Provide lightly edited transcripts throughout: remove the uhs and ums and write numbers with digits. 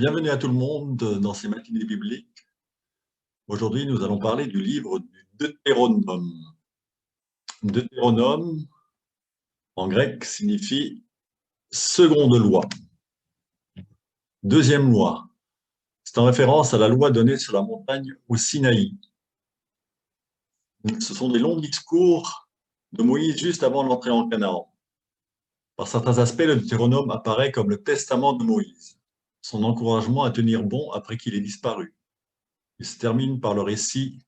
Bienvenue à tout le monde dans ces matinées bibliques. Aujourd'hui, nous allons parler du livre du Deutéronome. Deutéronome, en grec, signifie seconde loi, deuxième loi. C'est en référence à la loi donnée sur la montagne au Sinaï. Ce sont des longs discours de Moïse juste avant l'entrée en Canaan. Par certains aspects, le Deutéronome apparaît comme le testament de Moïse, son encouragement à tenir bon après qu'il ait disparu. Il se termine par le récit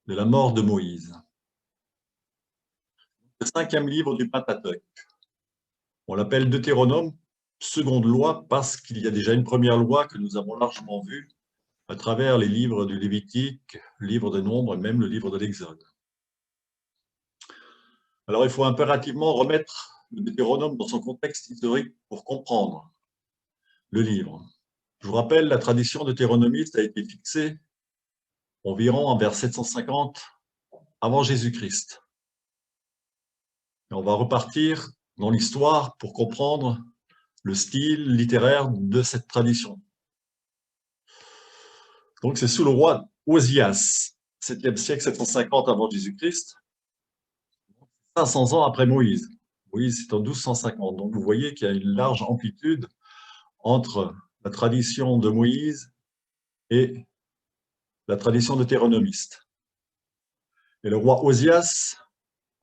de la mort de Moïse. Le cinquième livre du Pentateuque. On l'appelle Deutéronome, seconde loi, parce qu'il y a déjà une première loi que nous avons largement vue à travers les livres du Lévitique, le livre de Nombres et même le livre de l'Exode. Alors il faut impérativement remettre le Deutéronome dans son contexte historique pour comprendre le livre. Je vous rappelle, la tradition deutéronomiste a été fixée environ vers 750 avant Jésus-Christ. Et on va repartir dans l'histoire pour comprendre le style littéraire de cette tradition. Donc c'est sous le roi Osias, 7e siècle, 750 avant Jésus-Christ, 500 ans après Moïse. Moïse, c'est en 1250. Donc vous voyez qu'il y a une large amplitude entre la tradition de Moïse et la tradition deutéronomiste. Et le roi Osias,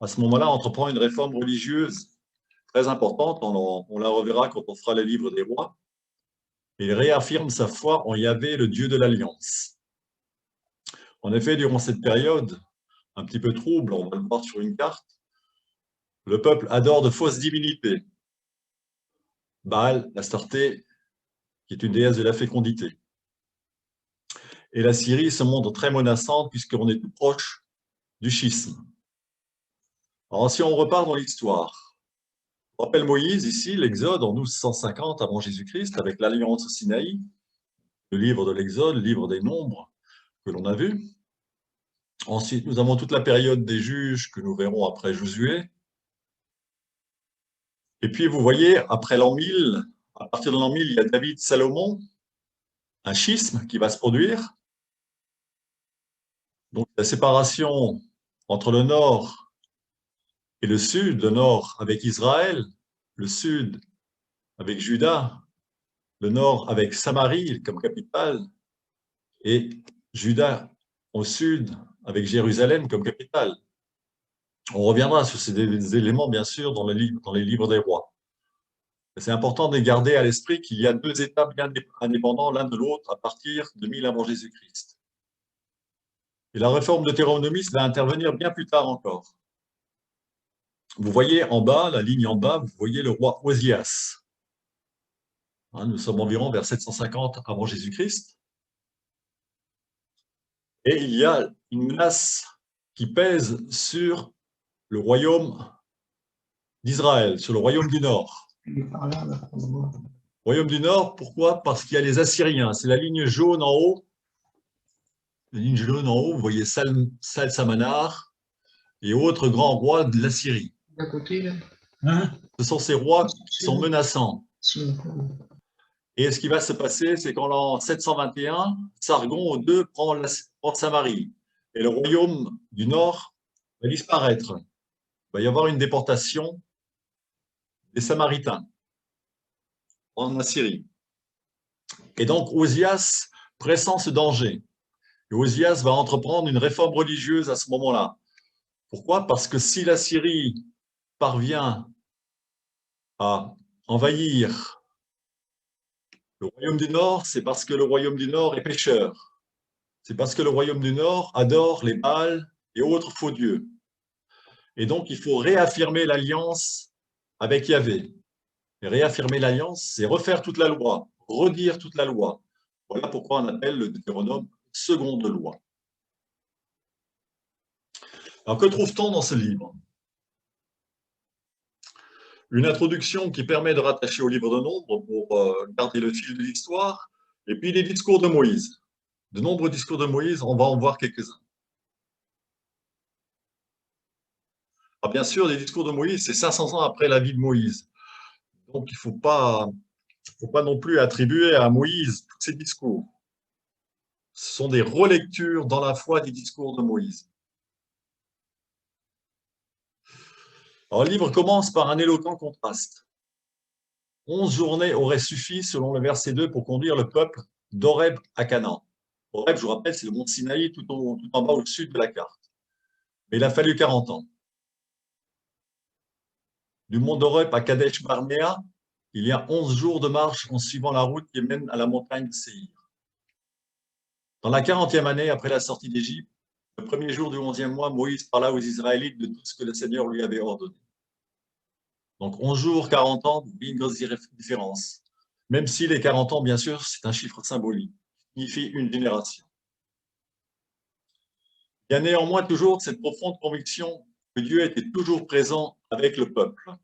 à ce moment-là, entreprend une réforme religieuse très importante. On la reverra quand on fera les livres des rois. Il réaffirme sa foi en Yahvé, le Dieu de l'Alliance. En effet, durant cette période un petit peu trouble, on va le voir sur une carte, le peuple adore de fausses divinités. Baal, Astarté, qui est une déesse de la fécondité. Et la Syrie se montre très menaçante puisqu'on est tout proche du schisme. Alors si on repart dans l'histoire, on rappelle Moïse ici, l'Exode en 1250 avant Jésus-Christ, avec l'Alliance au Sinaï, le livre de l'Exode, le livre des Nombres que l'on a vu. Ensuite, nous avons toute la période des juges que nous verrons après Josué. Et puis, vous voyez, après l'an 1000, à partir de l'an 1000, il y a David, Salomon, un schisme qui va se produire. Donc, la séparation entre le nord et le sud, le nord avec Israël, le sud avec Juda, le nord avec Samarie comme capitale, et Juda au sud avec Jérusalem comme capitale. On reviendra sur ces éléments, bien sûr, dans les livres des rois. C'est important de garder à l'esprit qu'il y a deux États bien indépendants l'un de l'autre à partir de 1000 avant Jésus-Christ. Et la réforme deutéronomiste va intervenir bien plus tard encore. Vous voyez en bas, la ligne en bas, vous voyez le roi Osias. Nous sommes environ vers 750 avant Jésus-Christ. Et il y a une menace qui pèse sur le royaume d'Israël, sur le royaume du Nord. Royaume du Nord, pourquoi? Parce qu'il y a les Assyriens. C'est la ligne jaune en haut. La ligne jaune en haut, vous voyez Salsamanar et autres grands rois de la Syrie. Ce sont ces rois qui sont menaçants. Et ce qui va se passer, c'est qu'en l'an 721, Sargon II prend Samarie. Et le royaume du Nord va disparaître. Il va y avoir une déportation des Samaritains en Assyrie. Et donc, Osias pressent ce danger. Et Osias va entreprendre une réforme religieuse à ce moment-là. Pourquoi? Parce que si la Syrie parvient à envahir le royaume du Nord, c'est parce que le royaume du Nord est pécheur. C'est parce que le royaume du Nord adore les Baals et autres faux dieux. Et donc, il faut réaffirmer l'alliance avec Yahvé. Et réaffirmer l'alliance, c'est refaire toute la loi, redire toute la loi. Voilà pourquoi on appelle le Deutéronome seconde loi. Alors, que trouve-t-on dans ce livre? Une introduction qui permet de rattacher au livre de Nombres pour garder le fil de l'histoire, et puis les discours de Moïse. De nombreux discours de Moïse, on va en voir quelques-uns. Alors bien sûr, les discours de Moïse, c'est 500 ans après la vie de Moïse. Donc il ne faut pas Il ne faut pas non plus attribuer à Moïse tous ces discours. Ce sont des relectures dans la foi des discours de Moïse. Alors, le livre commence par un éloquent contraste. 11 journées auraient suffi, selon le verset 2, pour conduire le peuple d'Horeb à Canaan. Horeb, je vous rappelle, c'est le mont Sinaï tout en bas au sud de la carte. Mais il a fallu 40 ans. Du mont d'Horeb à Kadesh Barnéa, il y a 11 jours de marche en suivant la route qui mène à la montagne de Séhir. Dans la 40e année après la sortie d'Égypte, le premier jour du 11e mois, Moïse parla aux Israélites de tout ce que le Seigneur lui avait ordonné. Donc 11 jours, 40 ans, une grosse différence. Même si les 40 ans, bien sûr, c'est un chiffre symbolique, qui signifie une génération. Il y a néanmoins toujours cette profonde conviction que Dieu était toujours présent avec le peuple.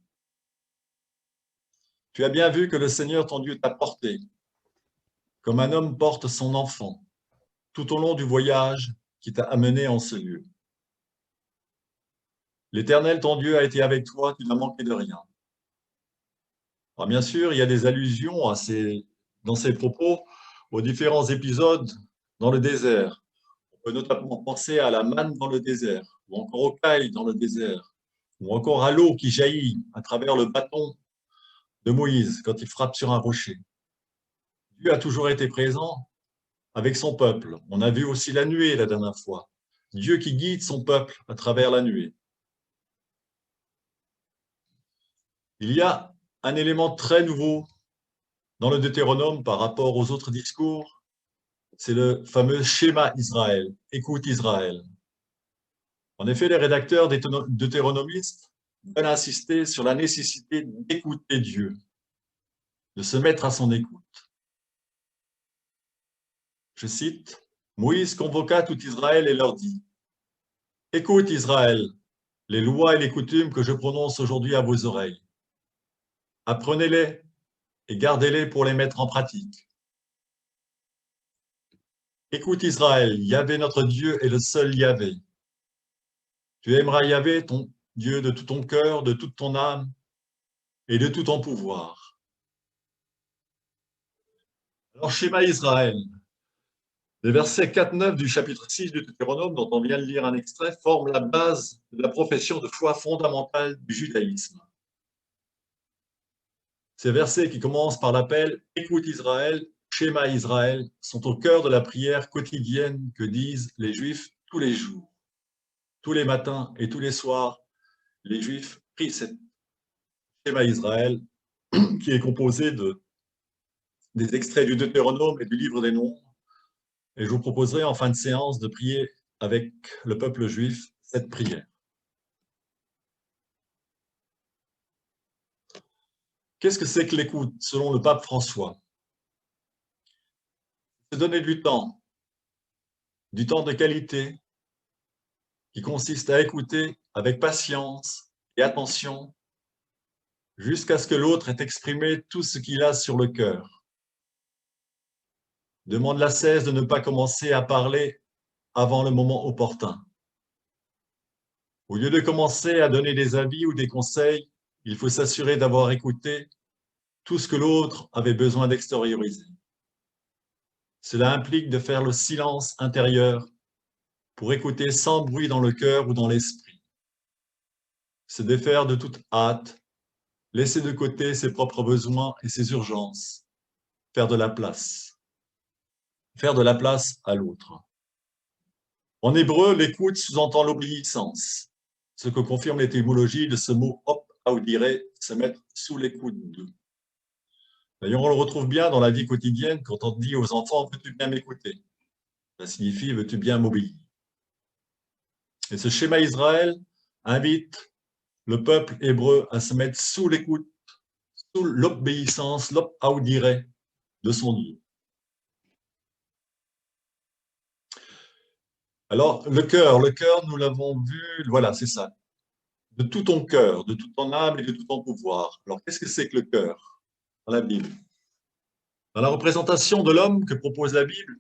Tu as bien vu que le Seigneur, ton Dieu, t'a porté, comme un homme porte son enfant, tout au long du voyage qui t'a amené en ce lieu. L'Éternel, ton Dieu, a été avec toi, tu n'as manqué de rien. Alors, bien sûr, il y a des allusions dans ces propos aux différents épisodes dans le désert. On peut notamment penser à la manne dans le désert, ou encore au caille dans le désert, ou encore à l'eau qui jaillit à travers le bâton de Moïse quand il frappe sur un rocher. Dieu a toujours été présent avec son peuple. On a vu aussi la nuée la dernière fois. Dieu qui guide son peuple à travers la nuée. Il y a un élément très nouveau dans le Deutéronome par rapport aux autres discours, c'est le fameux schéma Israël, écoute Israël. En effet, les rédacteurs deutéronomistes veulent insister sur la nécessité d'écouter Dieu, de se mettre à son écoute. Je cite, Moïse convoqua tout Israël et leur dit, écoute Israël, les lois et les coutumes que je prononce aujourd'hui à vos oreilles. Apprenez-les et gardez-les pour les mettre en pratique. Écoute Israël, Yahvé notre Dieu est le seul Yahvé. Tu aimeras Yahvé, ton Dieu, de tout ton cœur, de toute ton âme et de tout ton pouvoir. Alors, schéma Israël. Les versets 4-9 du chapitre 6 du Deutéronome, dont on vient de lire un extrait, forment la base de la profession de foi fondamentale du judaïsme. Ces versets qui commencent par l'appel « Écoute Israël »,« Schéma Israël » sont au cœur de la prière quotidienne que disent les Juifs tous les jours. Tous les matins et tous les soirs, les Juifs prient cette Schéma Israël qui est composé des extraits du Deutéronome et du livre des Nombres. Et je vous proposerai en fin de séance de prier avec le peuple juif cette prière. Qu'est-ce que c'est que l'écoute, selon le pape François? C'est donner du temps de qualité, qui consiste à écouter avec patience et attention jusqu'à ce que l'autre ait exprimé tout ce qu'il a sur le cœur. Demande la cesse de ne pas commencer à parler avant le moment opportun. Au lieu de commencer à donner des avis ou des conseils, il faut s'assurer d'avoir écouté tout ce que l'autre avait besoin d'extérioriser. Cela implique de faire le silence intérieur pour écouter sans bruit dans le cœur ou dans l'esprit. Se défaire de toute hâte, laisser de côté ses propres besoins et ses urgences, faire de la place à l'autre. En hébreu, l'écoute sous-entend l'obéissance, ce que confirme l'étymologie de ce mot hop audire, se mettre sous l'écoute de. D'ailleurs, on le retrouve bien dans la vie quotidienne quand on dit aux enfants « veux-tu bien m'écouter ?» Ça signifie « veux-tu bien m'obéir ?» Et ce schéma Israël invite le peuple hébreu à se mettre sous l'écoute, sous l'obéissance, l'op-audire de son Dieu. Alors, le cœur, nous l'avons vu, voilà, c'est ça. De tout ton cœur, de toute ton âme et de tout ton pouvoir. Alors, qu'est-ce que c'est que le cœur dans la Bible? Dans la représentation de l'homme que propose la Bible,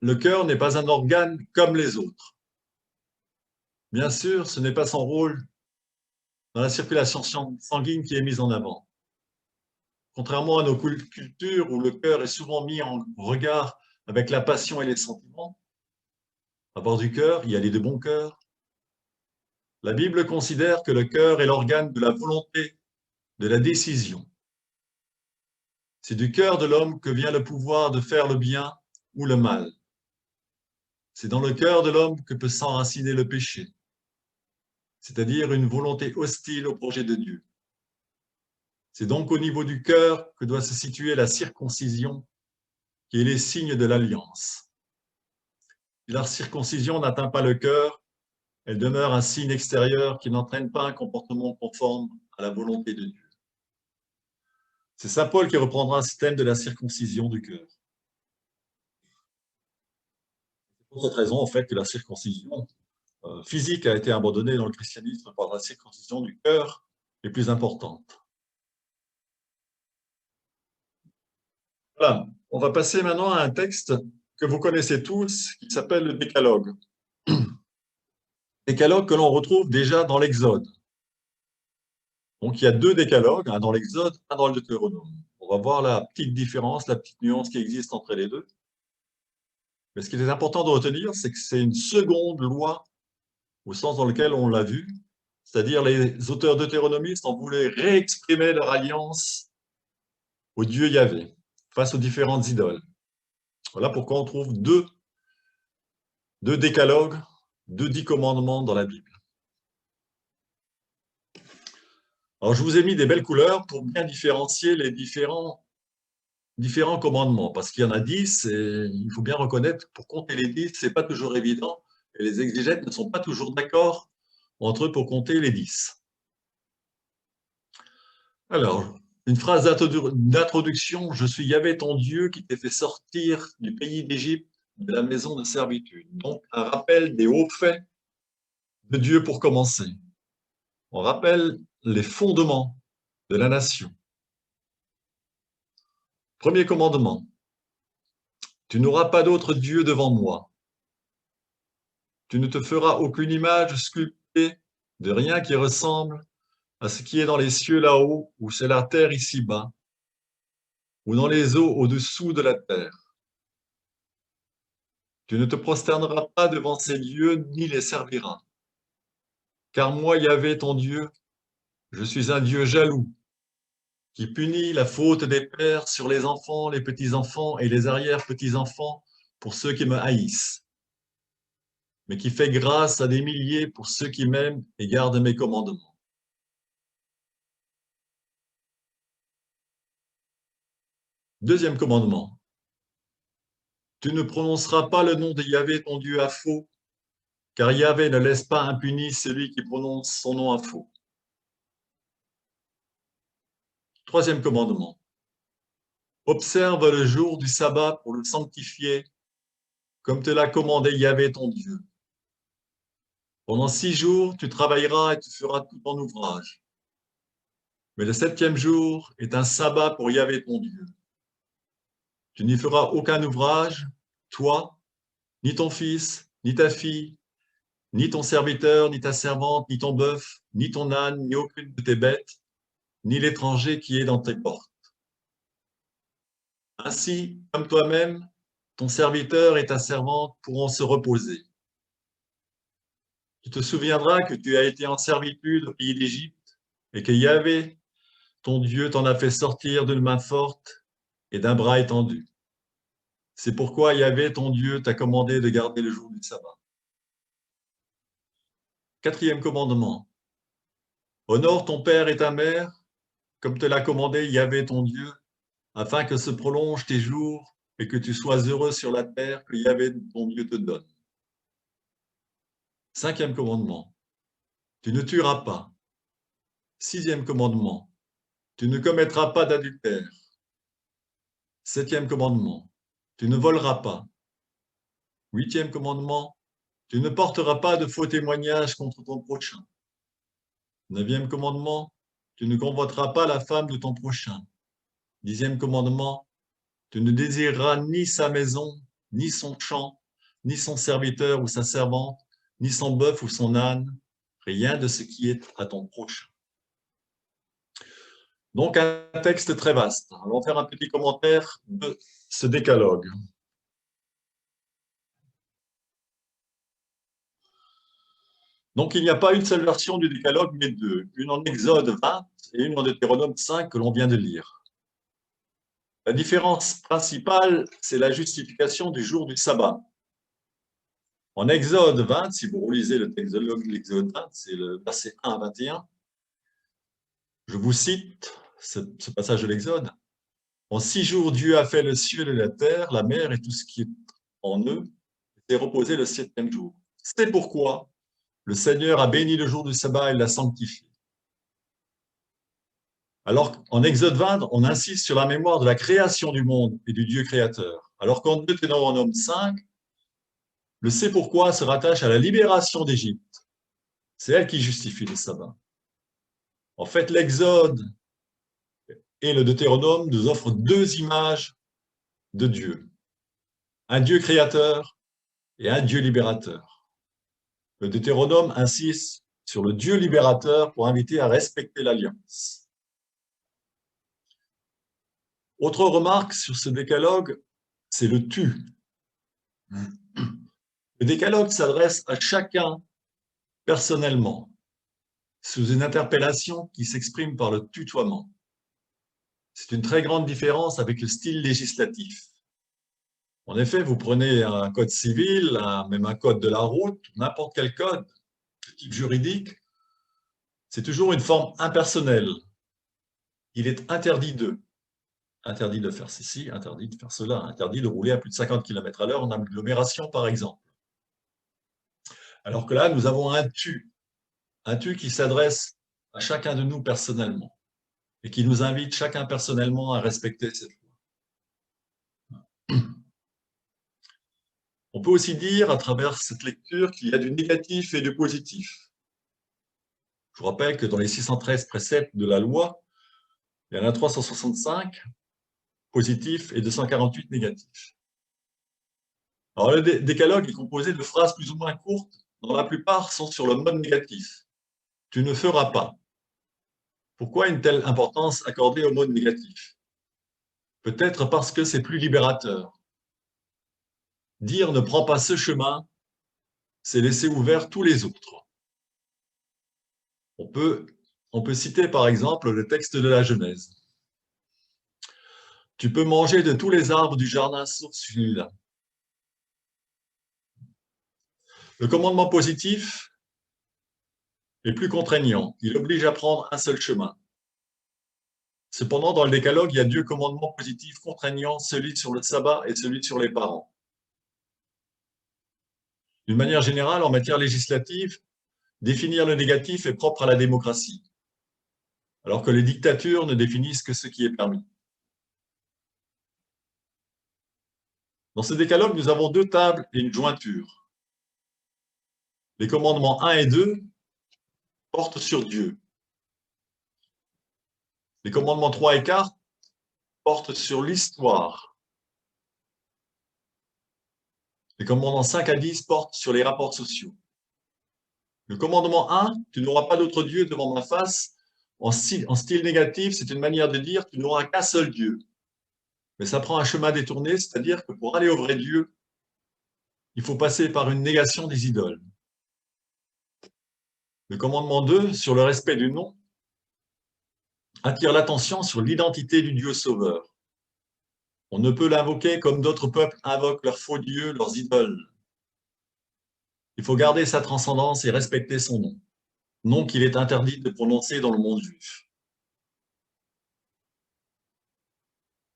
le cœur n'est pas un organe comme les autres. Bien sûr, ce n'est pas son rôle dans la circulation sanguine qui est mise en avant. Contrairement à nos cultures où le cœur est souvent mis en regard avec la passion et les sentiments, à bord du cœur, il y a les deux bons cœurs. La Bible considère que le cœur est l'organe de la volonté, de la décision. C'est du cœur de l'homme que vient le pouvoir de faire le bien ou le mal. C'est dans le cœur de l'homme que peut s'enraciner le péché, c'est-à-dire une volonté hostile au projet de Dieu. C'est donc au niveau du cœur que doit se situer la circoncision, qui est les signes de l'alliance. Si la circoncision n'atteint pas le cœur, elle demeure un signe extérieur qui n'entraîne pas un comportement conforme à la volonté de Dieu. C'est saint Paul qui reprendra ce thème de la circoncision du cœur. C'est pour cette raison, en fait, que la circoncision physique a été abandonnée dans le christianisme par la circoncision du cœur est plus importante. Voilà. On va passer maintenant à un texte que vous connaissez tous, qui s'appelle le Décalogue. Décalogue que l'on retrouve déjà dans l'Exode. Donc, il y a deux décalogues, un dans l'Exode, un dans le Deutéronome. On va voir la petite différence, la petite nuance qui existe entre les deux. Mais ce qui est important de retenir, c'est que c'est une seconde loi, au sens dans lequel on l'a vu, c'est-à-dire les auteurs deutéronomistes en voulaient réexprimer leur alliance au Dieu Yahvé, face aux différentes idoles. Voilà pourquoi on trouve deux décalogues, 10 commandements dans la Bible. Alors, je vous ai mis des belles couleurs pour bien différencier les différents commandements, parce qu'il y en a 10, et il faut bien reconnaître, pour compter les 10, ce n'est pas toujours évident, et les exégètes ne sont pas toujours d'accord entre eux pour compter les 10. Alors, une phrase d'introduction, « Je suis Yahvé ton Dieu qui t'ai fait sortir du pays d'Égypte, de la maison de servitude ». Donc, un rappel des hauts faits de Dieu pour commencer. On rappelle les fondements de la nation. Premier commandement, « Tu n'auras pas d'autre Dieu devant moi. Tu ne te feras aucune image sculptée de rien qui ressemble à ce qui est dans les cieux là-haut ou sur la terre ici-bas, ou dans les eaux au-dessous de la terre. Tu ne te prosterneras pas devant ces dieux ni les serviras. Car moi, Yahvé, ton Dieu, je suis un Dieu jaloux, qui punit la faute des pères sur les enfants, les petits-enfants et les arrière-petits-enfants pour ceux qui me haïssent, mais qui fait grâce à des milliers pour ceux qui m'aiment et gardent mes commandements. » Deuxième commandement. Tu ne prononceras pas le nom de Yahvé, ton Dieu, à faux, car Yahvé ne laisse pas impuni celui qui prononce son nom à faux. Troisième commandement. Observe le jour du sabbat pour le sanctifier, comme te l'a commandé Yahvé, ton Dieu. Pendant 6 jours, tu travailleras et tu feras tout ton ouvrage. Mais le 7e jour est un sabbat pour Yahvé, ton Dieu. Tu n'y feras aucun ouvrage, toi, ni ton fils, ni ta fille, ni ton serviteur, ni ta servante, ni ton bœuf, ni ton âne, ni aucune de tes bêtes, ni l'étranger qui est dans tes portes. Ainsi, comme toi-même, ton serviteur et ta servante pourront se reposer. Tu te souviendras que tu as été en servitude au pays d'Égypte et que Yahvé, ton Dieu, t'en a fait sortir d'une main forte et d'un bras étendu. C'est pourquoi Yahvé, ton Dieu, t'a commandé de garder le jour du sabbat. 4e commandement. Honore ton père et ta mère, comme te l'a commandé Yahvé, ton Dieu, afin que se prolongent tes jours et que tu sois heureux sur la terre que Yahvé, ton Dieu, te donne. 5e commandement. Tu ne tueras pas. 6e commandement. Tu ne commettras pas d'adultère. 7e commandement. Tu ne voleras pas. 8e commandement. Tu ne porteras pas de faux témoignages contre ton prochain. 9e commandement. Tu ne convoiteras pas la femme de ton prochain. 10e commandement. Tu ne désireras ni sa maison, ni son champ, ni son serviteur ou sa servante, ni son bœuf ou son âne, rien de ce qui est à ton prochain. Donc, un texte très vaste. Allons faire un petit commentaire de ce décalogue. Donc, il n'y a pas une seule version du décalogue, mais deux. Une en Exode 20 et une en Deutéronome 5 que l'on vient de lire. La différence principale, c'est la justification du jour du sabbat. En Exode 20, si vous relisez le texte de l'Exode 20, c'est le verset 1 à 21, je vous cite ce passage de l'Exode. En 6 jours, Dieu a fait le ciel et la terre, la mer et tout ce qui est en eux, et s'est reposé le 7e jour. C'est pourquoi le Seigneur a béni le jour du sabbat et l'a sanctifié. Alors qu'en Exode 20, on insiste sur la mémoire de la création du monde et du Dieu créateur. Alors qu'en Deutéronome 5, le c'est pourquoi se rattache à la libération d'Égypte. C'est elle qui justifie le sabbat. En fait, l'Exode et le Deutéronome nous offrent deux images de Dieu. Un Dieu créateur et un Dieu libérateur. Le Deutéronome insiste sur le Dieu libérateur pour inviter à respecter l'alliance. Autre remarque sur ce décalogue, c'est le tu. Le décalogue s'adresse à chacun personnellement, sous une interpellation qui s'exprime par le tutoiement. C'est une très grande différence avec le style législatif. En effet, vous prenez un code civil, même un code de la route, n'importe quel code, type juridique, c'est toujours une forme impersonnelle. Il est interdit de faire ceci, interdit de faire cela, interdit de rouler à plus de 50 km/h en agglomération, par exemple. Alors que là, nous avons un tu qui s'adresse à chacun de nous personnellement et qui nous invite chacun personnellement à respecter cette loi. On peut aussi dire, à travers cette lecture, qu'il y a du négatif et du positif. Je vous rappelle que dans les 613 préceptes de la loi, il y en a 365 positifs et 248 négatifs. Alors, le décalogue est composé de phrases plus ou moins courtes, dont la plupart sont sur le mode négatif. Tu ne feras pas. Pourquoi une telle importance accordée au mode négatif? Peut-être parce que c'est plus libérateur. Dire ne prends pas ce chemin, c'est laisser ouvert tous les autres. On peut citer par exemple le texte de la Genèse. Tu peux manger de tous les arbres du jardin sauf celui-là. Le commandement positif est plus contraignant. Il oblige à prendre un seul chemin. Cependant, dans le décalogue, il y a deux commandements positifs contraignants, celui sur le sabbat et celui sur les parents. D'une manière générale, en matière législative, définir le négatif est propre à la démocratie, alors que les dictatures ne définissent que ce qui est permis. Dans ce décalogue, nous avons deux tables et une jointure. Les commandements 1 et 2 portent sur Dieu. Les commandements 3 et 4 portent sur l'histoire. Les commandements 5 à 10 portent sur les rapports sociaux. Le commandement 1, tu n'auras pas d'autre Dieu devant ma face, en style négatif, c'est une manière de dire tu n'auras qu'un seul Dieu. Mais ça prend un chemin détourné, c'est-à-dire que pour aller au vrai Dieu, il faut passer par une négation des idoles. Le commandement 2, sur le respect du nom, attire l'attention sur l'identité du Dieu sauveur. On ne peut l'invoquer comme d'autres peuples invoquent leurs faux dieux, leurs idoles. Il faut garder sa transcendance et respecter son nom, nom qu'il est interdit de prononcer dans le monde juif.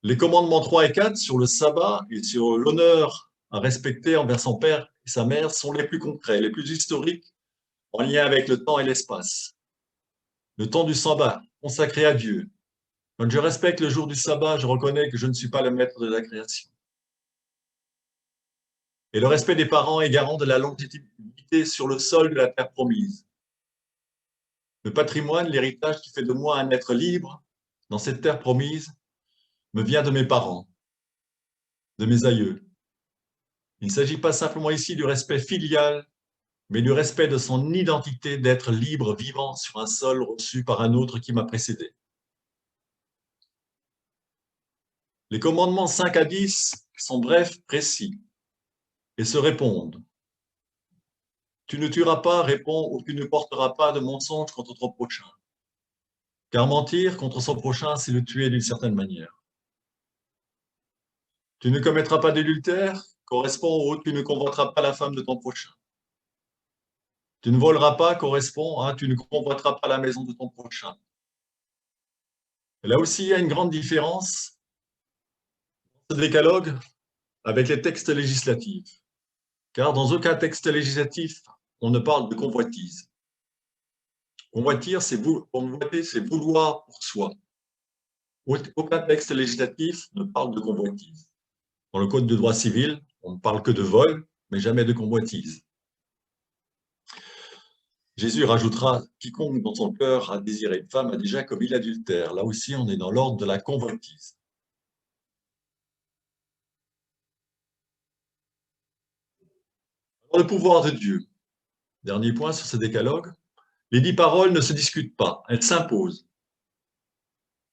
Les commandements 3 et 4 sur le sabbat et sur l'honneur à respecter envers son père et sa mère sont les plus concrets, les plus historiques, en lien avec le temps et l'espace. Le temps du sabbat, consacré à Dieu. Quand je respecte le jour du sabbat, je reconnais que je ne suis pas le maître de la création. Et le respect des parents est garant de la longévité sur le sol de la terre promise. Le patrimoine, l'héritage qui fait de moi un être libre dans cette terre promise, me vient de mes parents, de mes aïeux. Il ne s'agit pas simplement ici du respect filial, mais du respect de son identité d'être libre, vivant sur un sol reçu par un autre qui m'a précédé. Les commandements 5 à 10 sont brefs, précis et se répondent. Tu ne tueras pas, réponds, ou tu ne porteras pas de mensonge contre ton prochain. Car mentir contre son prochain, c'est le tuer d'une certaine manière. Tu ne commettras pas d'adultère, correspond au tu ne convoiteras pas la femme de ton prochain. Tu ne voleras pas, correspond à tu ne convoiteras pas la maison de ton prochain. Et là aussi, il y a une grande différence, ce décalogue, avec les textes législatifs. Car dans aucun texte législatif, on ne parle de convoitise. Convoiter, c'est vouloir pour soi. Aucun texte législatif ne parle de convoitise. Dans le Code de droit civil, on ne parle que de vol, mais jamais de convoitise. Jésus rajoutera « Quiconque dans son cœur a désiré une femme a déjà commis l'adultère ». Là aussi, on est dans l'ordre de la convoitise. Alors, le pouvoir de Dieu. Dernier point sur ce décalogue. Les 10 paroles ne se discutent pas, elles s'imposent.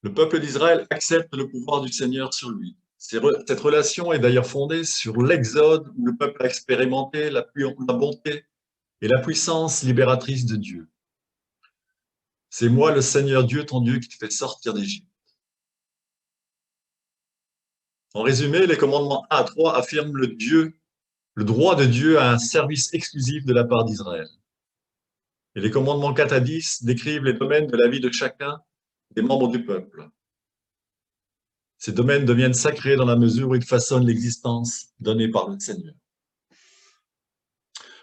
Le peuple d'Israël accepte le pouvoir du Seigneur sur lui. Cette relation est d'ailleurs fondée sur l'Exode, où le peuple a expérimenté la bonté et la puissance libératrice de Dieu. C'est moi, le Seigneur Dieu, ton Dieu, qui te fait sortir d'Égypte. En résumé, les commandements 1 à 3 affirment le droit de Dieu à un service exclusif de la part d'Israël. Et les commandements 4 à 10 décrivent les domaines de la vie de chacun des membres du peuple. Ces domaines deviennent sacrés dans la mesure où ils façonnent l'existence donnée par le Seigneur.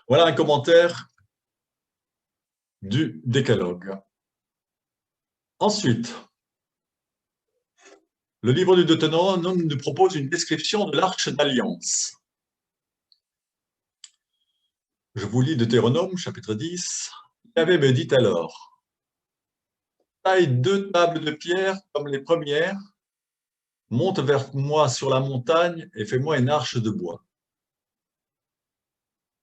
Voilà un commentaire du décalogue. Ensuite, le livre du Deutéronome nous propose une description de l'arche d'alliance. Je vous lis Deutéronome, chapitre 10. Yahvé me dit alors, taille 2 tables de pierre comme les premières, monte vers moi sur la montagne et fais-moi une arche de bois.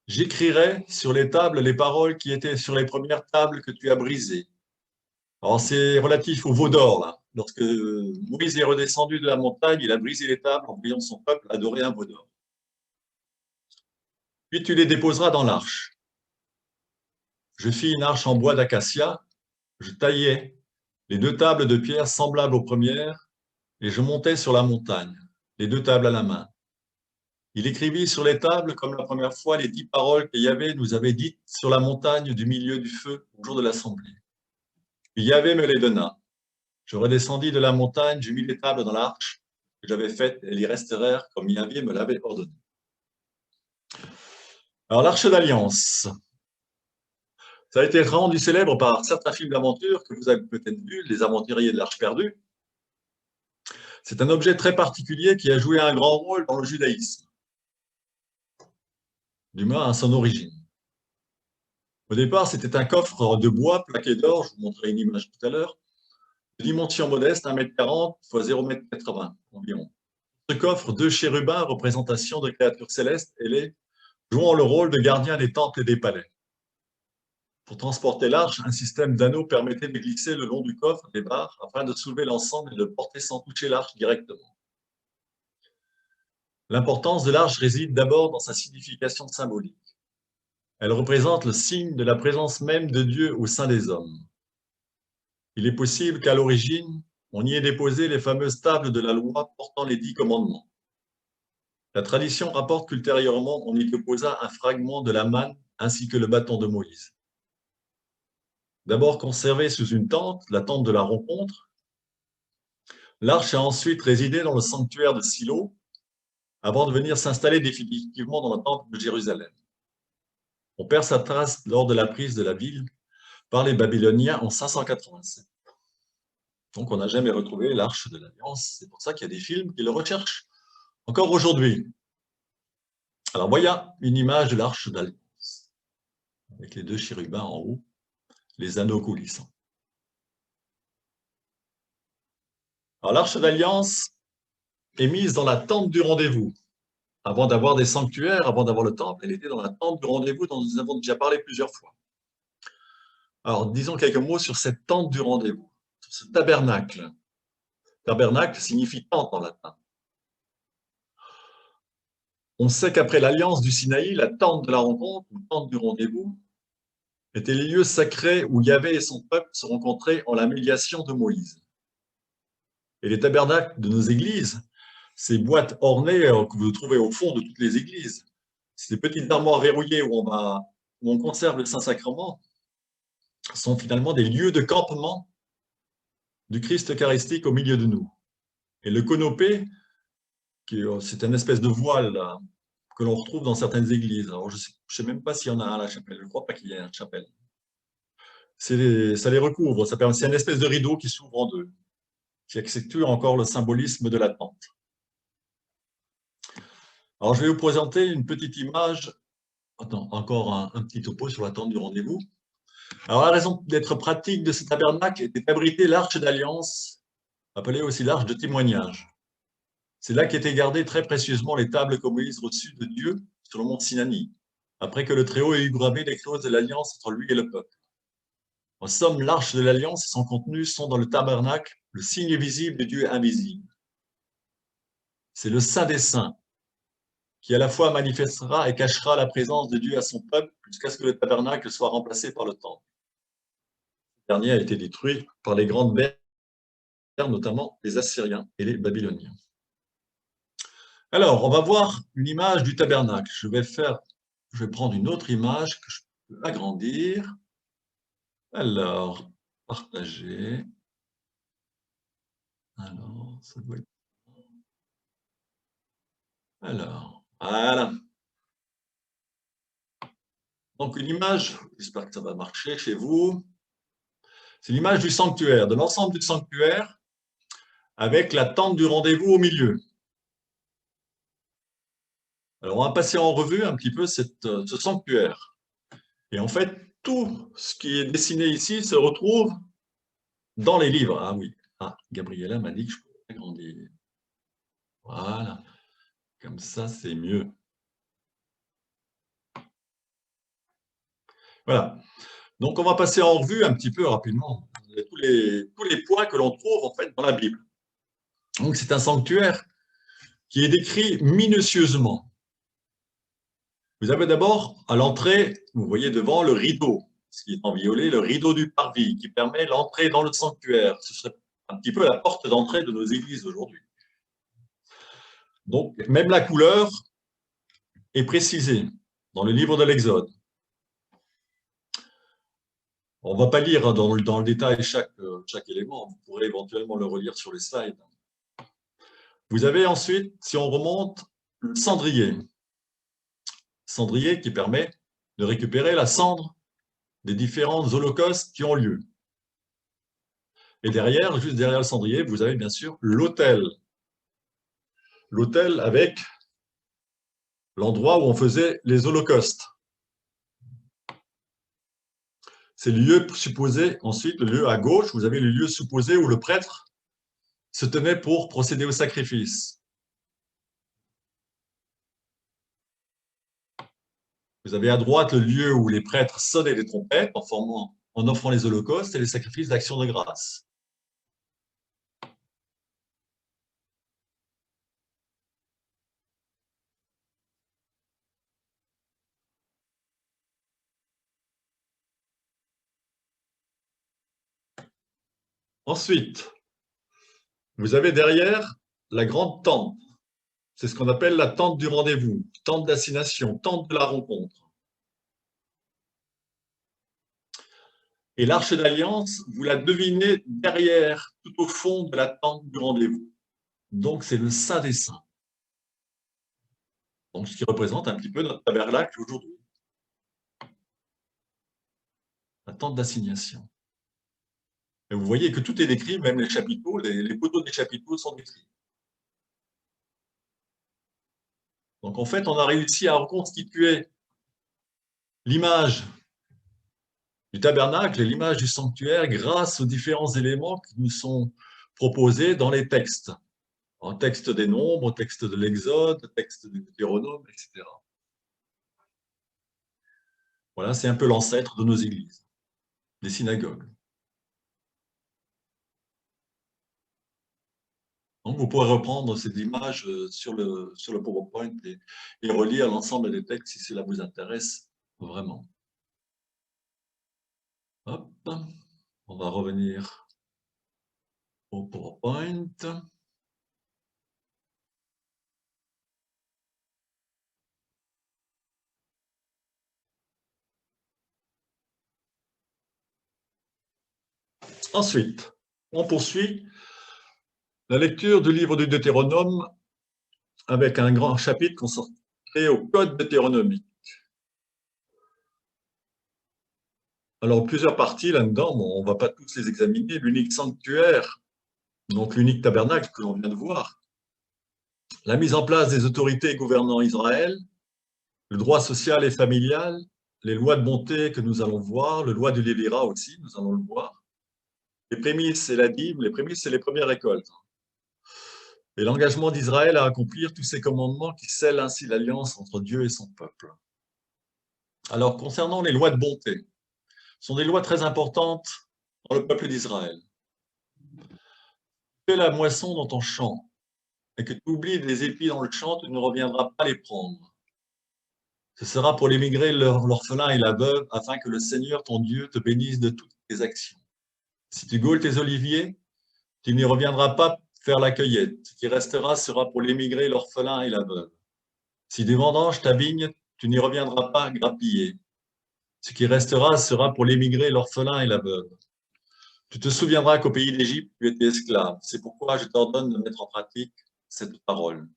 J'écrirai sur les tables les paroles qui étaient sur les premières tables que tu as brisées. Alors c'est relatif au veau d'or, là. Lorsque Moïse est redescendu de la montagne, il a brisé les tables en voyant son peuple adorer un veau d'or. Puis tu les déposeras dans l'arche. Je fis une arche en bois d'acacia, je taillai les 2 tables de pierre semblables aux premières, et je montai sur la montagne, les 2 tables à la main. Il écrivit sur les tables, comme la première fois, les 10 paroles que Yahvé nous avait dites sur la montagne du milieu du feu au jour de l'assemblée. Puis Yahvé me les donna. Je redescendis de la montagne, je mis les tables dans l'arche que j'avais faite, et elles y restèrent comme Yahvé me l'avait ordonné. Alors, l'arche d'alliance. Ça a été rendu célèbre par certains films d'aventure que vous avez peut-être vus, Les Aventuriers de l'Arche perdue. C'est un objet très particulier qui a joué un grand rôle dans le judaïsme, du moins à son origine. Au départ, c'était un coffre de bois plaqué d'or, je vous montrerai une image tout à l'heure, de dimension modeste, 1,40 m x 0,80 m environ. Ce coffre, 2 chérubins, représentation de créatures célestes ailées, jouant le rôle de gardiens des temples et des palais. Pour transporter l'arche, un système d'anneaux permettait de glisser le long du coffre des barres afin de soulever l'ensemble et de le porter sans toucher l'arche directement. L'importance de l'arche réside d'abord dans sa signification symbolique. Elle représente le signe de la présence même de Dieu au sein des hommes. Il est possible qu'à l'origine, on y ait déposé les fameuses tables de la loi portant les 10 commandements. La tradition rapporte qu'ultérieurement, on y déposa un fragment de la manne ainsi que le bâton de Moïse. D'abord conservée sous une tente, la tente de la rencontre, l'arche a ensuite résidé dans le sanctuaire de Silo avant de venir s'installer définitivement dans le temple de Jérusalem. On perd sa trace lors de la prise de la ville par les Babyloniens en 587. Donc on n'a jamais retrouvé l'arche de l'Alliance. C'est pour ça qu'il y a des films qui le recherchent encore aujourd'hui. Alors voilà une image de l'arche d'Alliance, avec les 2 chérubins en haut, les anneaux coulissants. Alors l'arche d'Alliance est mise dans la tente du rendez-vous. Avant d'avoir des sanctuaires, avant d'avoir le temple, elle était dans la tente du rendez-vous dont nous avons déjà parlé plusieurs fois. Alors disons quelques mots sur cette tente du rendez-vous, sur ce tabernacle. Tabernacle signifie tente en latin. On sait qu'après l'alliance du Sinaï, la tente de la rencontre, ou tente du rendez-vous, étaient les lieux sacrés où Yahvé et son peuple se rencontraient en la médiation de Moïse. Et les tabernacles de nos églises, ces boîtes ornées que vous trouvez au fond de toutes les églises, ces petites armoires verrouillées où on conserve le Saint-Sacrement, sont finalement des lieux de campement du Christ eucharistique au milieu de nous. Et le conopé, c'est une espèce de voile là, que l'on retrouve dans certaines églises. Alors, je ne sais même pas s'il y en a un à la chapelle. Je ne crois pas qu'il y ait une chapelle. Ça les recouvre. C'est une espèce de rideau qui s'ouvre en deux, qui accentue encore le symbolisme de la tente. Alors, je vais vous présenter une petite image. Attends, encore un petit topo sur la tente du rendez-vous. Alors, la raison d'être pratique de ce tabernacle était d'abriter l'arche d'alliance, appelée aussi l'arche de témoignage. C'est là qu'étaient gardées très précieusement les tables que Moïse reçut de Dieu sur le mont Sinani, après que le Très-Haut ait eu gravé les clauses de l'alliance entre lui et le peuple. En somme, l'arche de l'alliance et son contenu sont dans le tabernacle le signe visible du Dieu invisible. C'est le Saint des Saints qui à la fois manifestera et cachera la présence de Dieu à son peuple jusqu'à ce que le tabernacle soit remplacé par le temple. Ce dernier a été détruit par les grandes guerres, notamment les Assyriens et les Babyloniens. Alors, on va voir une image du tabernacle. Je vais prendre une autre image que je peux agrandir. Alors, partager. Alors, ça doit être... Alors, voilà. Donc, une image, j'espère que ça va marcher chez vous. C'est l'image du sanctuaire, de l'ensemble du sanctuaire, avec la tente du rendez-vous au milieu. Alors, on va passer en revue un petit peu ce sanctuaire. Et en fait, tout ce qui est dessiné ici se retrouve dans les livres. Ah oui, Gabriella m'a dit que je pouvais agrandir. Voilà, comme ça, c'est mieux. Voilà. Donc, on va passer en revue un petit peu rapidement tous les points que l'on trouve en fait dans la Bible. Donc, c'est un sanctuaire qui est décrit minutieusement. Vous avez d'abord à l'entrée, vous voyez devant le rideau, ce qui est en violet, le rideau du parvis, qui permet l'entrée dans le sanctuaire. Ce serait un petit peu la porte d'entrée de nos églises aujourd'hui. Donc, même la couleur est précisée dans le livre de l'Exode. On ne va pas lire dans le détail chaque élément, vous pourrez éventuellement le relire sur les slides. Vous avez ensuite, si on remonte, le cendrier. Cendrier qui permet de récupérer la cendre des différents holocaustes qui ont lieu. Et derrière, juste derrière le cendrier, vous avez bien sûr l'autel. L'autel avec l'endroit où on faisait les holocaustes. C'est le lieu supposé, ensuite, le lieu à gauche, vous avez le lieu supposé où le prêtre se tenait pour procéder au sacrifice. Vous avez à droite le lieu où les prêtres sonnaient les trompettes en offrant les holocaustes et les sacrifices d'action de grâce. Ensuite, vous avez derrière la grande tente. C'est ce qu'on appelle la tente du rendez-vous, tente d'assignation, tente de la rencontre. Et l'arche d'alliance, vous la devinez derrière, tout au fond de la tente du rendez-vous. Donc, c'est le Saint des Saints. Donc, ce qui représente un petit peu notre tabernacle aujourd'hui. La tente d'assignation. Et vous voyez que tout est décrit, même les chapiteaux, les poteaux des chapiteaux sont décrits. Donc, en fait, on a réussi à reconstituer l'image du tabernacle et l'image du sanctuaire grâce aux différents éléments qui nous sont proposés dans les textes. En texte des Nombres, texte de l'Exode, texte du Deutéronome, etc. Voilà, c'est un peu l'ancêtre de nos églises, des synagogues. Donc, vous pourrez reprendre cette image sur le PowerPoint et relire l'ensemble des textes si cela vous intéresse vraiment. Hop, on va revenir au PowerPoint. Ensuite, on poursuit la lecture du livre du Deutéronome avec un grand chapitre consacré au Code deutéronomique. Alors, plusieurs parties là-dedans, bon, on ne va pas tous les examiner. L'unique sanctuaire, donc l'unique tabernacle que l'on vient de voir, la mise en place des autorités gouvernant Israël, le droit social et familial, les lois de bonté que nous allons voir, le loi du Lévira aussi, nous allons le voir, les prémices et la dîme, les prémices et les premières récoltes, et l'engagement d'Israël à accomplir tous ces commandements qui scellent ainsi l'alliance entre Dieu et son peuple. Alors, concernant les lois de bonté, ce sont des lois très importantes dans le peuple d'Israël. Fais la moisson dans ton champ, et que tu oublies des épis dans le champ, tu ne reviendras pas les prendre. Ce sera pour l'émigré, l'orphelin et la veuve, afin que le Seigneur, ton Dieu, te bénisse de toutes tes actions. Si tu gaules tes oliviers, tu n'y reviendras pas faire la cueillette. Ce qui restera sera pour l'émigré, l'orphelin et la veuve. Si tu vendanges ta vigne, tu n'y reviendras pas grappiller. Ce qui restera sera pour l'émigré, l'orphelin et la veuve. Tu te souviendras qu'au pays d'Égypte, tu étais esclave. C'est pourquoi je t'ordonne de mettre en pratique cette parole.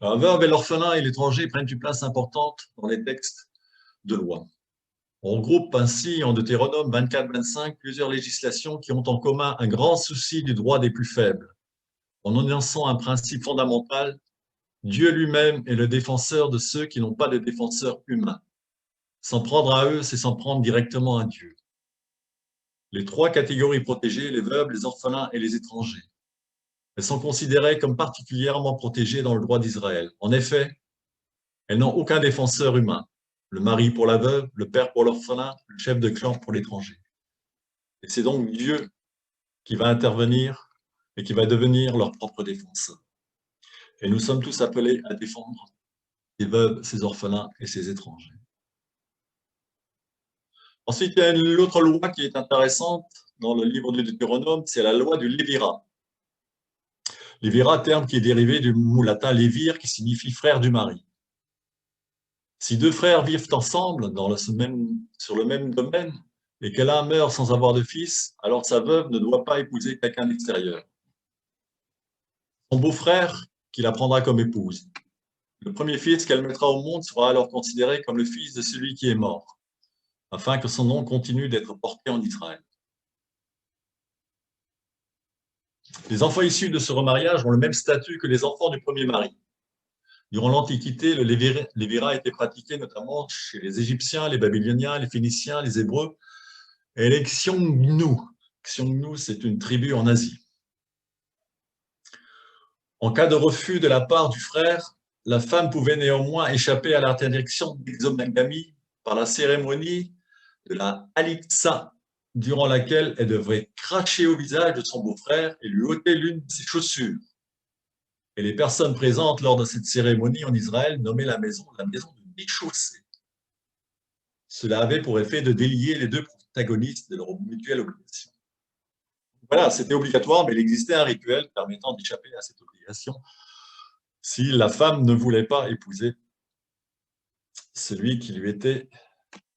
La veuve et l'orphelin et l'étranger prennent une place importante dans les textes de loi. On regroupe ainsi en Deutéronome 24-25 plusieurs législations qui ont en commun un grand souci du droit des plus faibles. En énonçant un principe fondamental, Dieu lui-même est le défenseur de ceux qui n'ont pas de défenseur humain. S'en prendre à eux, c'est s'en prendre directement à Dieu. Les trois catégories protégées, les veuves, les orphelins et les étrangers. Elles sont considérées comme particulièrement protégées dans le droit d'Israël. En effet, elles n'ont aucun défenseur humain. Le mari pour la veuve, le père pour l'orphelin, le chef de clan pour l'étranger. Et c'est donc Dieu qui va intervenir et qui va devenir leur propre défenseur. Et nous sommes tous appelés à défendre ces veuves, ces orphelins et ces étrangers. Ensuite, il y a une autre loi qui est intéressante dans le livre du Deutéronome, c'est la loi du Lévira. Lévira, terme qui est dérivé du mot latin lévir, qui signifie frère du mari. Si deux frères vivent ensemble sur le même domaine et que l'un meurt sans avoir de fils, alors sa veuve ne doit pas épouser quelqu'un d'extérieur. Son beau-frère qui la prendra comme épouse. Le premier fils qu'elle mettra au monde sera alors considéré comme le fils de celui qui est mort, afin que son nom continue d'être porté en Israël. Les enfants issus de ce remariage ont le même statut que les enfants du premier mari. Durant l'Antiquité, le lévira était pratiqué notamment chez les Égyptiens, les Babyloniens, les Phéniciens, les Hébreux et les Xiongnu. Xiongnu, c'est une tribu en Asie. En cas de refus de la part du frère, la femme pouvait néanmoins échapper à l'interdiction d'exogamie par la cérémonie de la halitza, durant laquelle elle devrait cracher au visage de son beau-frère et lui ôter l'une de ses chaussures. Et les personnes présentes lors de cette cérémonie en Israël nommaient la maison de déchaussée. Cela avait pour effet de délier les deux protagonistes de leur mutuelle obligation. Voilà, c'était obligatoire, mais il existait un rituel permettant d'échapper à cette obligation si la femme ne voulait pas épouser celui qui lui était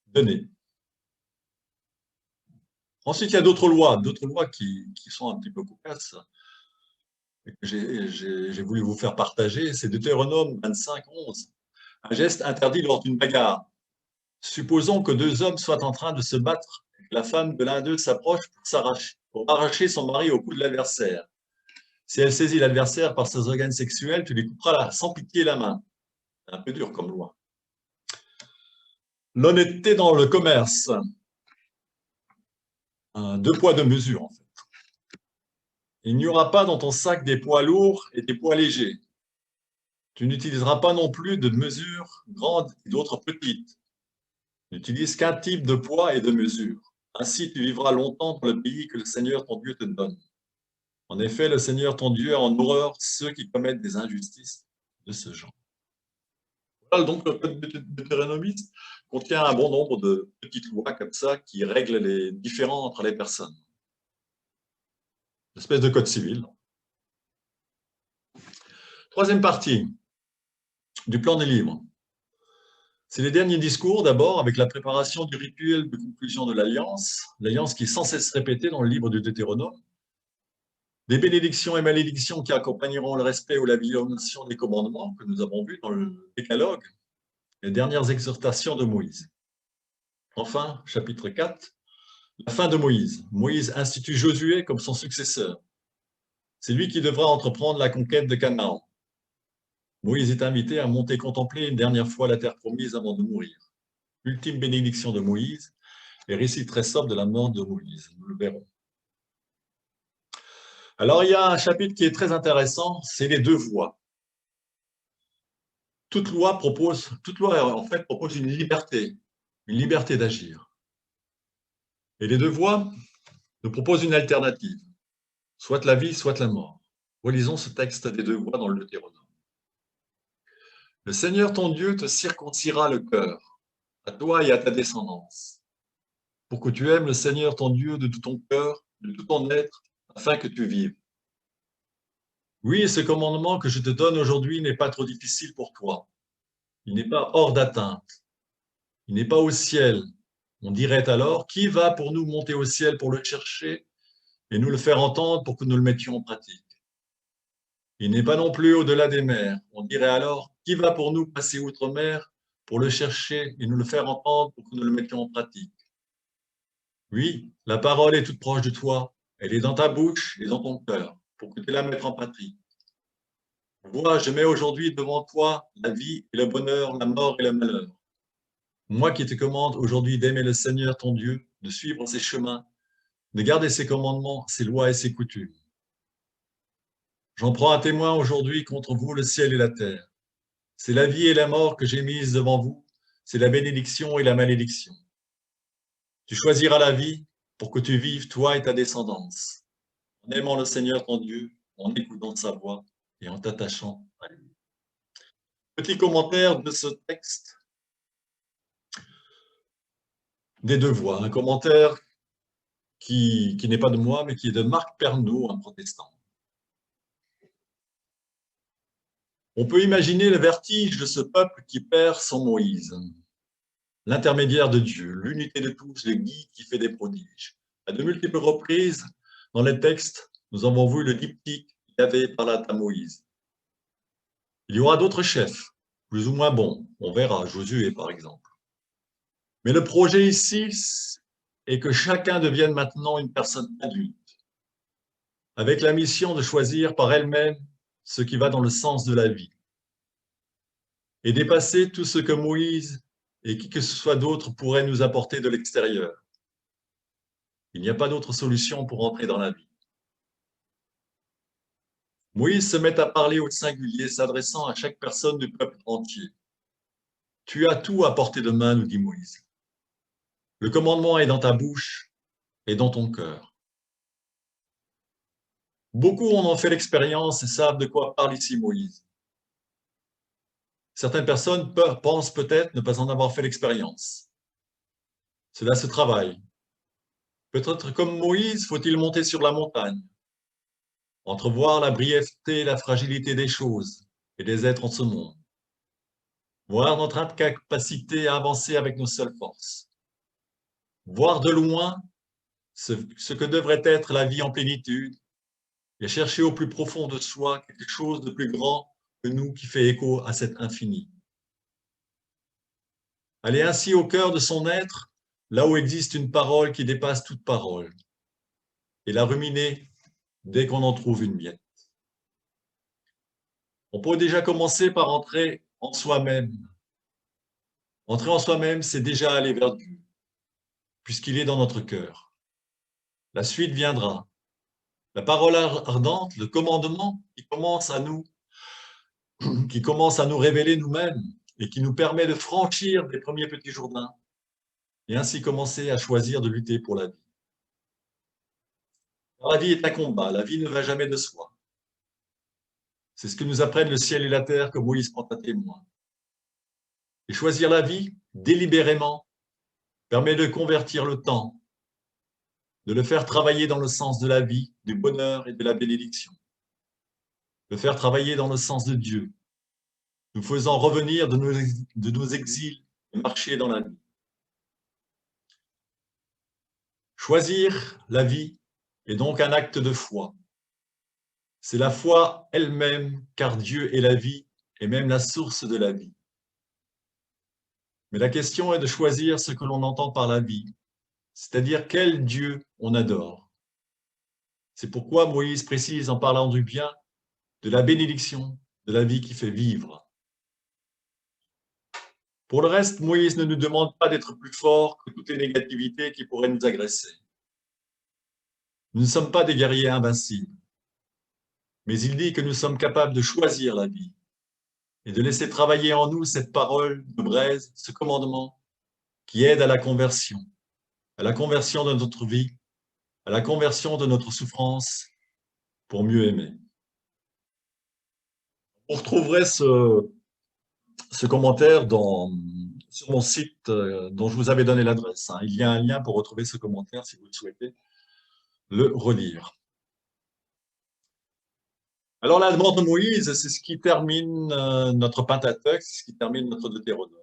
donné. Ensuite, il y a d'autres lois qui sont un petit peu cocasses, et que j'ai voulu vous faire partager. C'est Deutéronome 25-11. Un geste interdit lors d'une bagarre. Supposons que deux hommes soient en train de se battre et que la femme de l'un d'eux s'approche pour arracher son mari au cou de l'adversaire. Si elle saisit l'adversaire par ses organes sexuels, tu lui couperas sans pitié la main. C'est un peu dur comme loi. L'honnêteté dans le commerce. Deux poids, deux mesures, en fait. Il n'y aura pas dans ton sac des poids lourds et des poids légers. Tu n'utiliseras pas non plus de mesures grandes et d'autres petites. N'utilise qu'un type de poids et de mesure. Ainsi, tu vivras longtemps dans le pays que le Seigneur ton Dieu te donne. En effet, le Seigneur ton Dieu a en horreur ceux qui commettent des injustices de ce genre. Voilà, donc le code deutéronomiste contient un bon nombre de petites lois comme ça qui règlent les différends entre les personnes. Une espèce de code civil. Troisième partie du plan des livres. C'est les derniers discours d'abord avec la préparation du rituel de conclusion de l'alliance qui est sans cesse répétée dans le livre du Deutéronome. Des bénédictions et malédictions qui accompagneront le respect ou la violation des commandements que nous avons vus dans le Décalogue, les dernières exhortations de Moïse. Enfin, chapitre 4, la fin de Moïse. Moïse institue Josué comme son successeur. C'est lui qui devra entreprendre la conquête de Canaan. Moïse est invité à monter contempler une dernière fois la terre promise avant de mourir. Ultime bénédiction de Moïse et récit très sobre de la mort de Moïse. Nous le verrons. Alors, il y a un chapitre qui est très intéressant, c'est les deux voies. Toute loi en fait propose une liberté d'agir. Et les deux voies nous proposent une alternative, soit la vie, soit la mort. Relisons ce texte des deux voies dans le Deutéronome. Le Seigneur ton Dieu te circoncira le cœur, à toi et à ta descendance, pour que tu aimes le Seigneur ton Dieu de tout ton cœur, de tout ton être, afin que tu vives. Oui, ce commandement que je te donne aujourd'hui n'est pas trop difficile pour toi. Il n'est pas hors d'atteinte. Il n'est pas au ciel. On dirait alors, qui va pour nous monter au ciel pour le chercher et nous le faire entendre pour que nous le mettions en pratique? Il n'est pas non plus au-delà des mers. On dirait alors, qui va pour nous passer outre-mer pour le chercher et nous le faire entendre pour que nous le mettions en pratique? Oui, la parole est toute proche de toi. Elle est dans ta bouche et dans ton cœur pour que tu la mettes en pratique. Vois, je mets aujourd'hui devant toi la vie et le bonheur, la mort et le malheur. Moi qui te commande aujourd'hui d'aimer le Seigneur ton Dieu, de suivre ses chemins, de garder ses commandements, ses lois et ses coutumes. J'en prends un témoin aujourd'hui contre vous, le ciel et la terre. C'est la vie et la mort que j'ai mises devant vous, c'est la bénédiction et la malédiction. Tu choisiras la vie pour que tu vives, toi et ta descendance, en aimant le Seigneur ton Dieu, en écoutant sa voix et en t'attachant à lui. Petit commentaire de ce texte des deux voies, un commentaire qui n'est pas de moi, mais qui est de Marc Pernaut, un protestant. On peut imaginer le vertige de ce peuple qui perd son Moïse, l'intermédiaire de Dieu, l'unité de tous, le guide qui fait des prodiges. À de multiples reprises, dans les textes, nous avons vu le diptyque Yahvé parla à Moïse. Il y aura d'autres chefs, plus ou moins bons, on verra, Josué par exemple. Mais le projet ici est que chacun devienne maintenant une personne adulte, avec la mission de choisir par elle-même ce qui va dans le sens de la vie, et dépasser tout ce que Moïse et qui que ce soit d'autre pourrait nous apporter de l'extérieur. Il n'y a pas d'autre solution pour entrer dans la vie. Moïse se met à parler au singulier, s'adressant à chaque personne du peuple entier. Tu as tout à portée de main, nous dit Moïse. Le commandement est dans ta bouche et dans ton cœur. Beaucoup en ont fait l'expérience et savent de quoi parle ici Moïse. Certaines personnes pensent peut-être ne pas en avoir fait l'expérience. Cela se travaille. Peut-être comme Moïse, faut-il monter sur la montagne, entrevoir la brièveté et la fragilité des choses et des êtres en ce monde, voir notre incapacité à avancer avec nos seules forces, voir de loin ce que devrait être la vie en plénitude et chercher au plus profond de soi quelque chose de plus grand que nous qui fait écho à cet infini. Aller ainsi au cœur de son être, là où existe une parole qui dépasse toute parole, et la ruminer dès qu'on en trouve une miette. On peut déjà commencer par entrer en soi-même. Entrer en soi-même, c'est déjà aller vers Dieu, puisqu'il est dans notre cœur. La suite viendra. La parole ardente, le commandement qui commence à nous révéler nous-mêmes et qui nous permet de franchir des premiers petits jourdains et ainsi commencer à choisir de lutter pour la vie. La vie est un combat, la vie ne va jamais de soi. C'est ce que nous apprennent le ciel et la terre que Moïse prend à témoin. Et choisir la vie, délibérément, permet de convertir le temps, de le faire travailler dans le sens de la vie, du bonheur et de la bénédiction, de le faire travailler dans le sens de Dieu, nous faisant revenir de nos exils et marcher dans la vie. Choisir la vie est donc un acte de foi. C'est la foi elle-même, car Dieu est la vie et même la source de la vie. Mais la question est de choisir ce que l'on entend par la vie, c'est-à-dire quel Dieu on adore. C'est pourquoi Moïse précise en parlant du bien, de la bénédiction, de la vie qui fait vivre. Pour le reste, Moïse ne nous demande pas d'être plus forts que toutes les négativités qui pourraient nous agresser. Nous ne sommes pas des guerriers invincibles, mais il dit que nous sommes capables de choisir la vie et de laisser travailler en nous cette parole de braise, ce commandement qui aide à la conversion de notre vie, à la conversion de notre souffrance pour mieux aimer. Vous retrouverez ce commentaire sur mon site dont je vous avais donné l'adresse. Il y a un lien pour retrouver ce commentaire si vous le souhaitez le relire. Alors la demande de Moïse, c'est ce qui termine notre Pentateuque, c'est ce qui termine notre Deutéronome.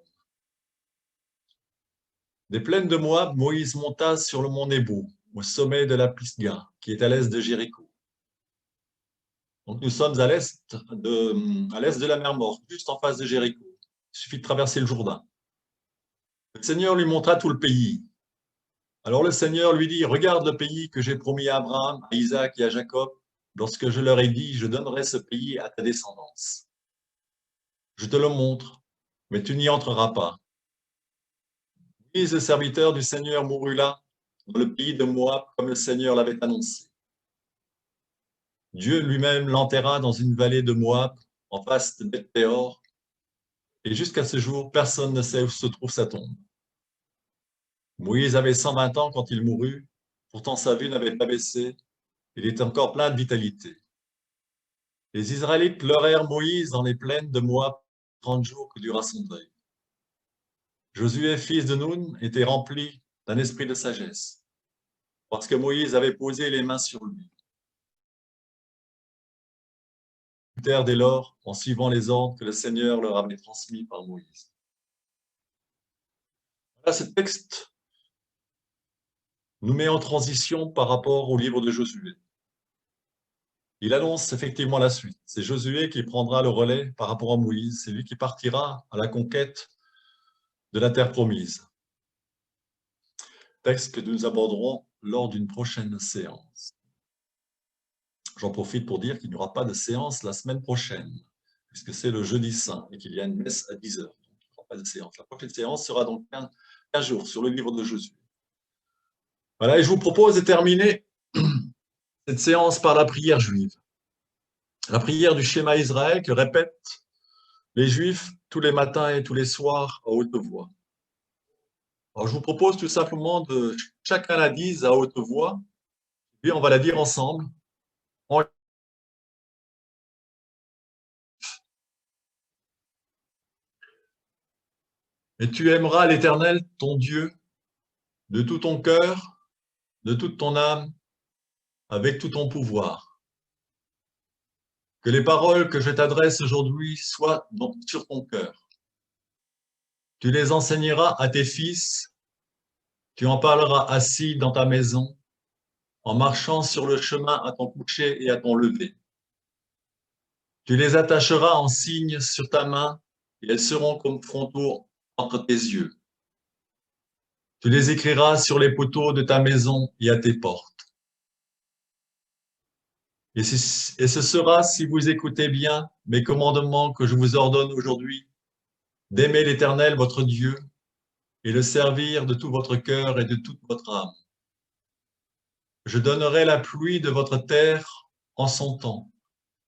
Des plaines de Moab, Moïse monta sur le mont Nebo, au sommet de la Pisga, qui est à l'est de Jéricho. Donc nous sommes à l'est de la mer Morte, juste en face de Jéricho. Il suffit de traverser le Jourdain. Le Seigneur lui montra tout le pays. Alors le Seigneur lui dit, regarde le pays que j'ai promis à Abraham, à Isaac et à Jacob, lorsque je leur ai dit, je donnerai ce pays à ta descendance. Je te le montre, mais tu n'y entreras pas. Moïse, le serviteur du Seigneur, mourut là, dans le pays de Moab, comme le Seigneur l'avait annoncé. Dieu lui-même l'enterra dans une vallée de Moab, en face de Beth-péor, et jusqu'à ce jour, personne ne sait où se trouve sa tombe. Moïse avait 120 ans quand il mourut, pourtant sa vue n'avait pas baissé, il était encore plein de vitalité. Les Israélites pleurèrent Moïse dans les plaines de Moab 30 jours que dura son deuil. Josué, fils de Nun, était rempli d'un esprit de sagesse, parce que Moïse avait posé les mains sur lui. Ils terre dès lors en suivant les ordres que le Seigneur leur avait transmis par Moïse. Voilà, ce texte nous met en transition par rapport au livre de Josué. Il annonce effectivement la suite. C'est Josué qui prendra le relais par rapport à Moïse. C'est lui qui partira à la conquête de la terre promise. Texte que nous aborderons lors d'une prochaine séance. J'en profite pour dire qu'il n'y aura pas de séance la semaine prochaine, puisque c'est le jeudi saint et qu'il y a une messe à 10h. Donc, il n'y aura pas de séance. La prochaine séance sera donc 15 jours sur le livre de Josué. Voilà, et je vous propose de terminer cette séance par la prière juive. La prière du schéma Israël que répètent les Juifs tous les matins et tous les soirs à haute voix. Alors, je vous propose tout simplement de chacun la dise à haute voix, puis on va la dire ensemble. Et tu aimeras l'Éternel, ton Dieu, de tout ton cœur, de toute ton âme, avec tout ton pouvoir. Que les paroles que je t'adresse aujourd'hui soient sur ton cœur. Tu les enseigneras à tes fils, tu en parleras assis dans ta maison, en marchant sur le chemin à ton coucher et à ton lever. Tu les attacheras en signe sur ta main, et elles seront comme frontaux entre tes yeux. Tu les écriras sur les poteaux de ta maison et à tes portes. Et ce sera, si vous écoutez bien mes commandements que je vous ordonne aujourd'hui, d'aimer l'Éternel, votre Dieu, et le servir de tout votre cœur et de toute votre âme. Je donnerai la pluie de votre terre en son temps,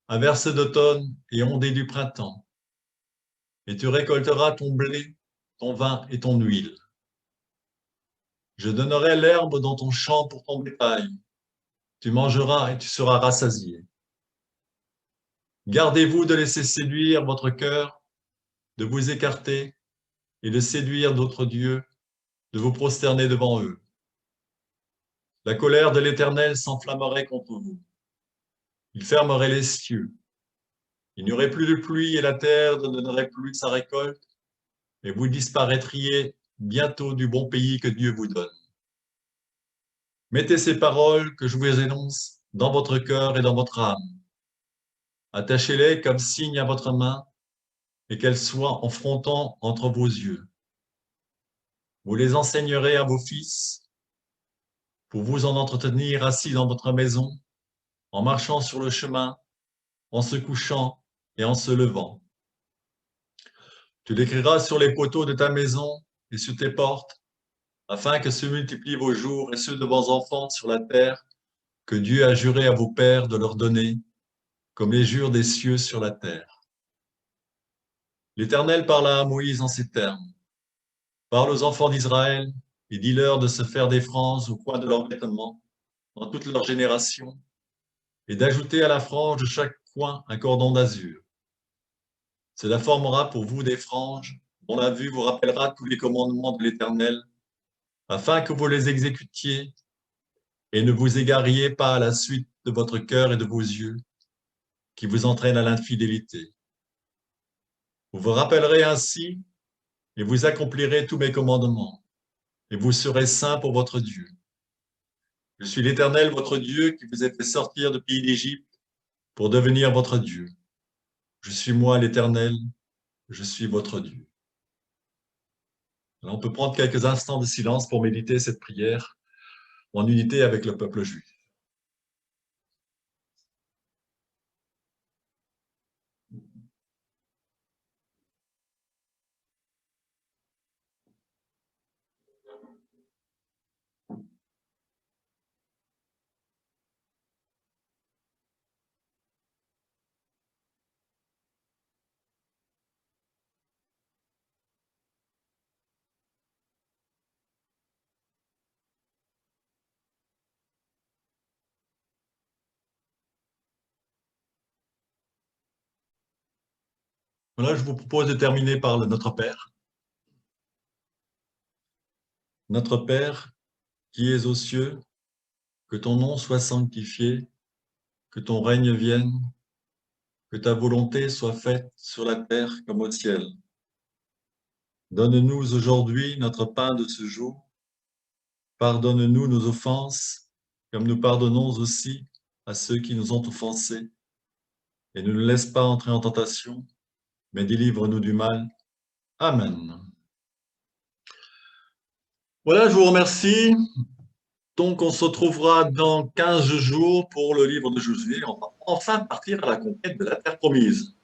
un verset d'automne et ondée du printemps. Et tu récolteras ton blé, ton vin et ton huile. Je donnerai l'herbe dans ton champ pour ton bétail, tu mangeras et tu seras rassasié. Gardez-vous de laisser séduire votre cœur, de vous écarter et de séduire d'autres dieux, de vous prosterner devant eux. La colère de l'Éternel s'enflammerait contre vous. Il fermerait les cieux. Il n'y aurait plus de pluie et la terre ne donnerait plus sa récolte, et vous disparaîtriez bientôt du bon pays que Dieu vous donne. Mettez ces paroles que je vous énonce dans votre cœur et dans votre âme. Attachez-les comme signe à votre main et qu'elles soient en frontant entre vos yeux. Vous les enseignerez à vos fils pour vous en entretenir assis dans votre maison, en marchant sur le chemin, en se couchant et en se levant. Tu l'écriras sur les poteaux de ta maison et sur tes portes, afin que se multiplient vos jours et ceux de vos enfants sur la terre, que Dieu a juré à vos pères de leur donner, comme les jures des cieux sur la terre. L'Éternel parla à Moïse en ces termes. Parle aux enfants d'Israël et dis-leur de se faire des franges au coin de leurs vêtements, dans toute leur génération, et d'ajouter à la frange de chaque coin un cordon d'azur. Cela formera pour vous des franges dont la vue vous rappellera tous les commandements de l'Éternel, afin que vous les exécutiez et ne vous égariez pas à la suite de votre cœur et de vos yeux, qui vous entraînent à l'infidélité. Vous vous rappellerez ainsi et vous accomplirez tous mes commandements, et vous serez saints pour votre Dieu. Je suis l'Éternel, votre Dieu, qui vous a fait sortir du pays d'Égypte pour devenir votre Dieu. Je suis moi, l'Éternel, je suis votre Dieu. Alors, on peut prendre quelques instants de silence pour méditer cette prière en unité avec le peuple juif. Voilà, je vous propose de terminer par le Notre Père. Notre Père, qui es aux cieux, que ton nom soit sanctifié, que ton règne vienne, que ta volonté soit faite sur la terre comme au ciel. Donne-nous aujourd'hui notre pain de ce jour. Pardonne-nous nos offenses, comme nous pardonnons aussi à ceux qui nous ont offensés. Et ne nous laisse pas entrer en tentation, mais délivre-nous du mal. Amen. Voilà, je vous remercie. Donc, on se retrouvera dans 15 jours pour le livre de Josué. On va enfin partir à la conquête de la terre promise.